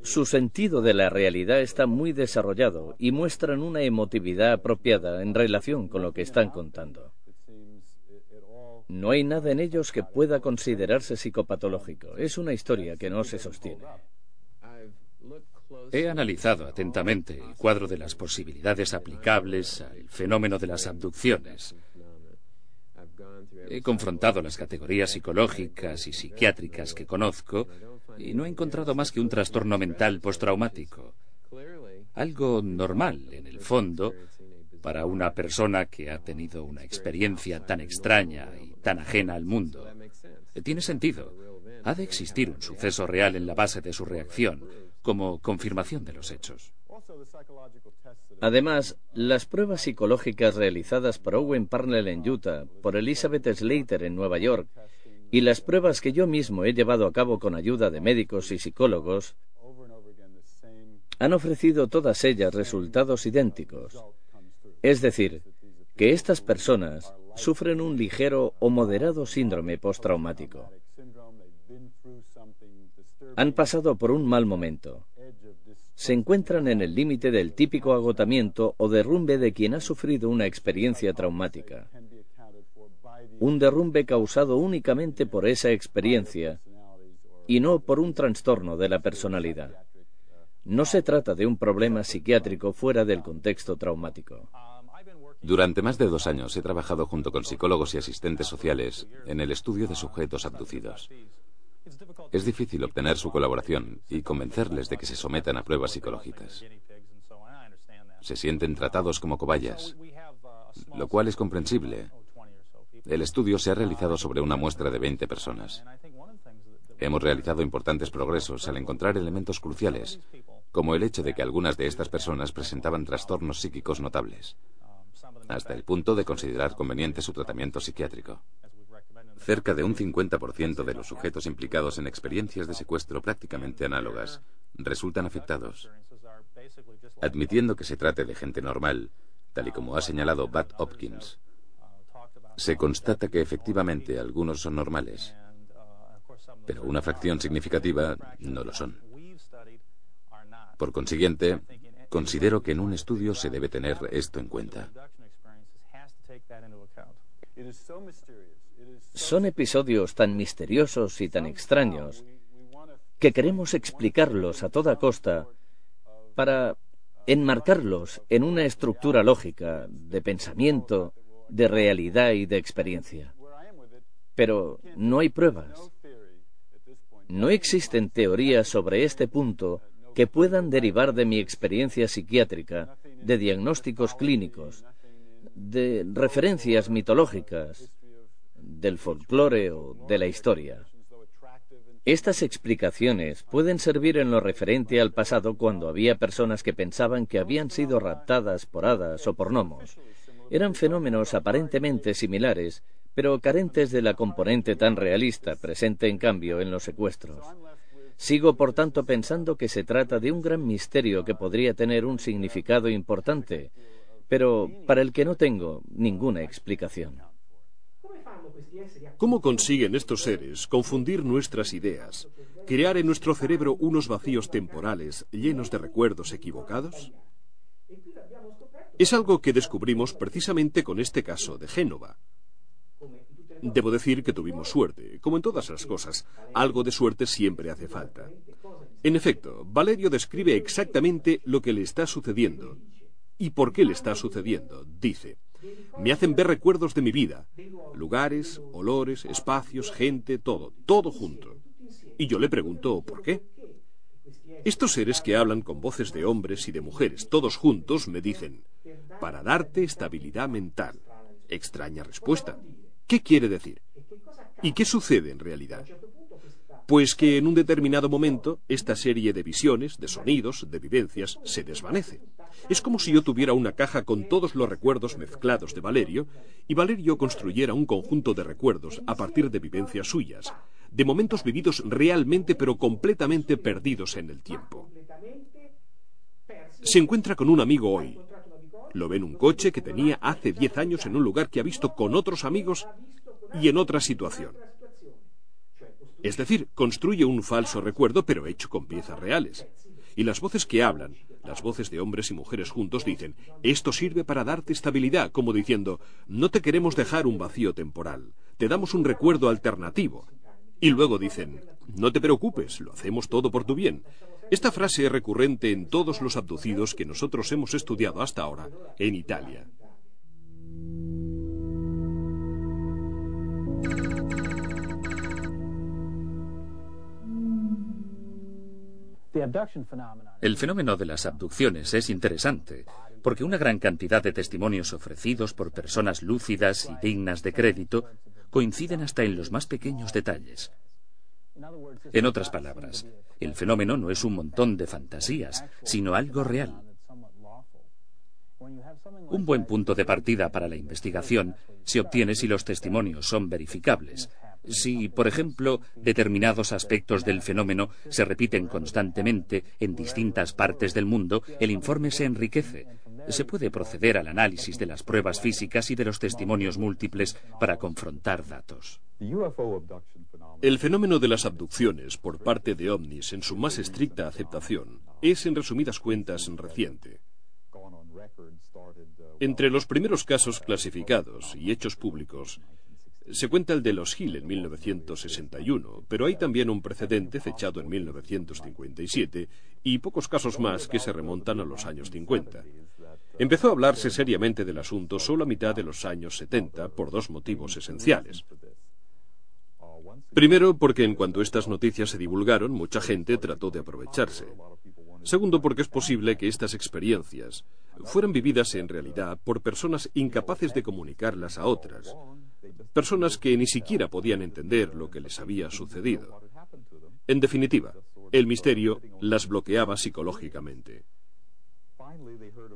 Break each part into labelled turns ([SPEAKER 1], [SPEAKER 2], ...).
[SPEAKER 1] Su sentido de la realidad está muy desarrollado y muestran una emotividad apropiada en relación con lo que están contando. No hay nada en ellos que pueda considerarse psicopatológico. Es una historia que no se sostiene.
[SPEAKER 2] He analizado atentamente el cuadro de las posibilidades aplicables al fenómeno de las abducciones. He confrontado las categorías psicológicas y psiquiátricas que conozco y no he encontrado más que un trastorno mental postraumático. Algo normal, en el fondo, para una persona que ha tenido una experiencia tan extraña y tan ajena al mundo. Tiene sentido. Ha de existir un suceso real en la base de su reacción, como confirmación de los hechos.
[SPEAKER 1] Además, las pruebas psicológicas realizadas por Owen Parnell en Utah, por Elizabeth Slater en Nueva York, y las pruebas que yo mismo he llevado a cabo con ayuda de médicos y psicólogos, han ofrecido todas ellas resultados idénticos. Es decir, que estas personas sufren un ligero o moderado síndrome postraumático. Han pasado por un mal momento. Se encuentran en el límite del típico agotamiento o derrumbe de quien ha sufrido una experiencia traumática. Un derrumbe causado únicamente por esa experiencia y no por un trastorno de la personalidad. No se trata de un problema psiquiátrico fuera del contexto traumático.
[SPEAKER 3] Durante más de 2 años he trabajado junto con psicólogos y asistentes sociales en el estudio de sujetos abducidos. Es difícil obtener su colaboración y convencerles de que se sometan a pruebas psicológicas. Se sienten tratados como cobayas, lo cual es comprensible. El estudio se ha realizado sobre una muestra de 20 personas. Hemos realizado importantes progresos al encontrar elementos cruciales, como el hecho de que algunas de estas personas presentaban trastornos psíquicos notables, hasta el punto de considerar conveniente su tratamiento psiquiátrico. Cerca de un 50% de los sujetos implicados en experiencias de secuestro prácticamente análogas resultan afectados. Admitiendo que se trate de gente normal, tal y como ha señalado Bud Hopkins, se constata que efectivamente algunos son normales, pero una fracción significativa no lo son. Por consiguiente, considero que en un estudio se debe tener esto en cuenta.
[SPEAKER 1] Son episodios tan misteriosos y tan extraños que queremos explicarlos a toda costa para enmarcarlos en una estructura lógica de pensamiento, de realidad y de experiencia. Pero no hay pruebas. No existen teorías sobre este punto que puedan derivar de mi experiencia psiquiátrica, de diagnósticos clínicos, de referencias mitológicas, del folclore o de la historia. Estas explicaciones pueden servir en lo referente al pasado cuando había personas que pensaban que habían sido raptadas por hadas o por gnomos. Eran fenómenos aparentemente similares, pero carentes de la componente tan realista presente en cambio en los secuestros. Sigo, por tanto, pensando que se trata de un gran misterio que podría tener un significado importante, pero para el que no tengo ninguna explicación.
[SPEAKER 4] ¿Cómo consiguen estos seres confundir nuestras ideas, crear en nuestro cerebro unos vacíos temporales llenos de recuerdos equivocados? Es algo que descubrimos precisamente con este caso de Génova. Debo decir que tuvimos suerte. Como en todas las cosas, algo de suerte siempre hace falta. En efecto, Valerio describe exactamente lo que le está sucediendo. ¿Y por qué le está sucediendo? Dice: me hacen ver recuerdos de mi vida, lugares, olores, espacios, gente, todo junto. Y yo le pregunto, ¿por qué? Estos seres que hablan con voces de hombres y de mujeres, todos juntos, me dicen: para darte estabilidad mental. Extraña respuesta. ¿Qué quiere decir? ¿Y qué sucede en realidad? Pues que en un determinado momento esta serie de visiones, de sonidos, de vivencias, se desvanece. Es como si yo tuviera una caja con todos los recuerdos mezclados de Valerio y Valerio construyera un conjunto de recuerdos a partir de vivencias suyas, de momentos vividos realmente pero completamente perdidos en el tiempo. Se encuentra con un amigo hoy. Lo ve en un coche que tenía hace 10 años en un lugar que ha visto con otros amigos y en otra situación. Es decir, construye un falso recuerdo pero hecho con piezas reales. Y las voces que hablan, las voces de hombres y mujeres juntos, dicen, esto sirve para darte estabilidad, como diciendo, no te queremos dejar un vacío temporal, te damos un recuerdo alternativo. Y luego dicen, no te preocupes, lo hacemos todo por tu bien. Esta frase es recurrente en todos los abducidos que nosotros hemos estudiado hasta ahora en Italia.
[SPEAKER 2] El fenómeno de las abducciones es interesante, porque una gran cantidad de testimonios ofrecidos por personas lúcidas y dignas de crédito coinciden hasta en los más pequeños detalles. En otras palabras, el fenómeno no es un montón de fantasías, sino algo real. Un buen punto de partida para la investigación se obtiene si los testimonios son verificables. Si, por ejemplo, determinados aspectos del fenómeno se repiten constantemente en distintas partes del mundo, el informe se enriquece. Se puede proceder al análisis de las pruebas físicas y de los testimonios múltiples para confrontar datos.
[SPEAKER 4] El fenómeno de las abducciones por parte de ovnis en su más estricta aceptación es, en resumidas cuentas, reciente. Entre los primeros casos clasificados y hechos públicos se cuenta el de los Hill en 1961, pero hay también un precedente fechado en 1957 y pocos casos más que se remontan a los años 50. Empezó a hablarse seriamente del asunto solo a mitad de los años 70 por dos motivos esenciales. Primero, porque en cuanto estas noticias se divulgaron, mucha gente trató de aprovecharse. Segundo, porque es posible que estas experiencias fueran vividas en realidad por personas incapaces de comunicarlas a otras, personas que ni siquiera podían entender lo que les había sucedido. En definitiva, el misterio las bloqueaba psicológicamente.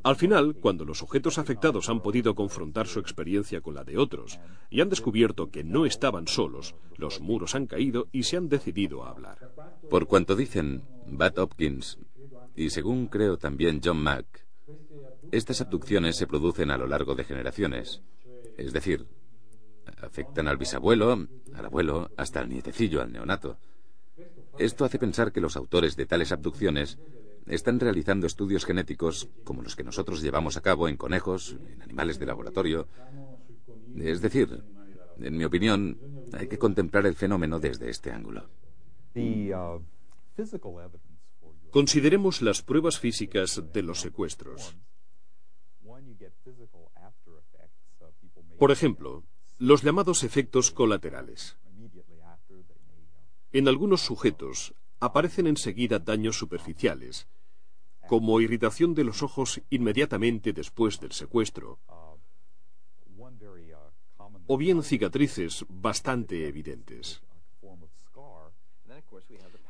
[SPEAKER 4] Al final, cuando los sujetos afectados han podido confrontar su experiencia con la de otros y han descubierto que no estaban solos, los muros han caído y se han decidido a hablar.
[SPEAKER 3] Por cuanto dicen Bud Hopkins y según creo también John Mack, estas abducciones se producen a lo largo de generaciones. Es decir, afectan al bisabuelo, al abuelo, hasta al nietecillo, al neonato. Esto hace pensar que los autores de tales abducciones están realizando estudios genéticos como los que nosotros llevamos a cabo en conejos, en animales de laboratorio. Es decir, en mi opinión, hay que contemplar el fenómeno desde este ángulo.
[SPEAKER 4] Consideremos las pruebas físicas de los secuestros. Por ejemplo, los llamados efectos colaterales. En algunos sujetos aparecen enseguida daños superficiales, como irritación de los ojos inmediatamente después del secuestro, o bien cicatrices bastante evidentes.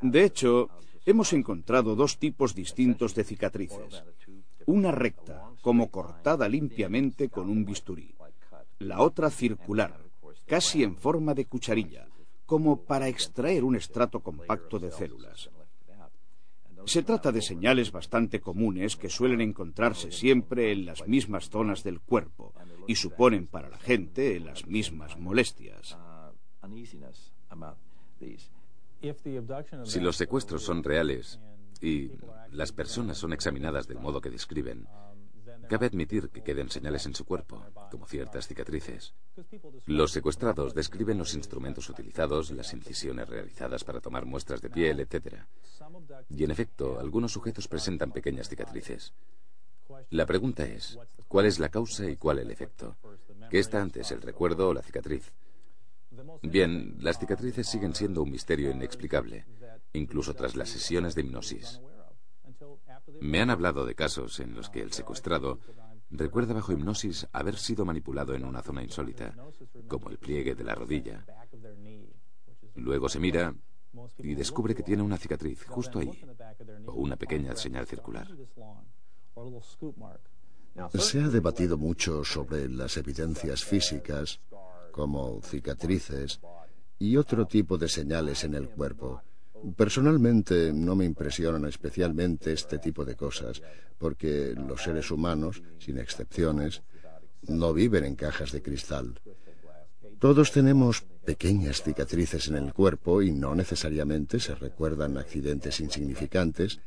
[SPEAKER 5] De hecho, hemos encontrado dos tipos distintos de cicatrices. Una recta, como cortada limpiamente con un bisturí. La otra circular, casi en forma de cucharilla, como para extraer un estrato compacto de células. Se trata de señales bastante comunes que suelen encontrarse siempre en las mismas zonas del cuerpo y suponen para la gente las mismas molestias.
[SPEAKER 3] Si los secuestros son reales y las personas son examinadas del modo que describen, cabe admitir que queden señales en su cuerpo, como ciertas cicatrices. Los secuestrados describen los instrumentos utilizados, las incisiones realizadas para tomar muestras de piel, etc. Y en efecto, algunos sujetos presentan pequeñas cicatrices. La pregunta es, ¿cuál es la causa y cuál el efecto? ¿Qué está antes, el recuerdo o la cicatriz? Bien, las cicatrices siguen siendo un misterio inexplicable, incluso tras las sesiones de hipnosis. Me han hablado de casos en los que el secuestrado recuerda bajo hipnosis haber sido manipulado en una zona insólita, como el pliegue de la rodilla. Luego se mira y descubre que tiene una cicatriz justo ahí, o una pequeña señal circular.
[SPEAKER 6] Se ha debatido mucho sobre las evidencias físicas, como cicatrices y otro tipo de señales en el cuerpo. Personalmente no me impresionan especialmente este tipo de cosas, porque los seres humanos, sin excepciones, no viven en cajas de cristal. Todos tenemos pequeñas cicatrices en el cuerpo y no necesariamente se recuerdan accidentes insignificantes,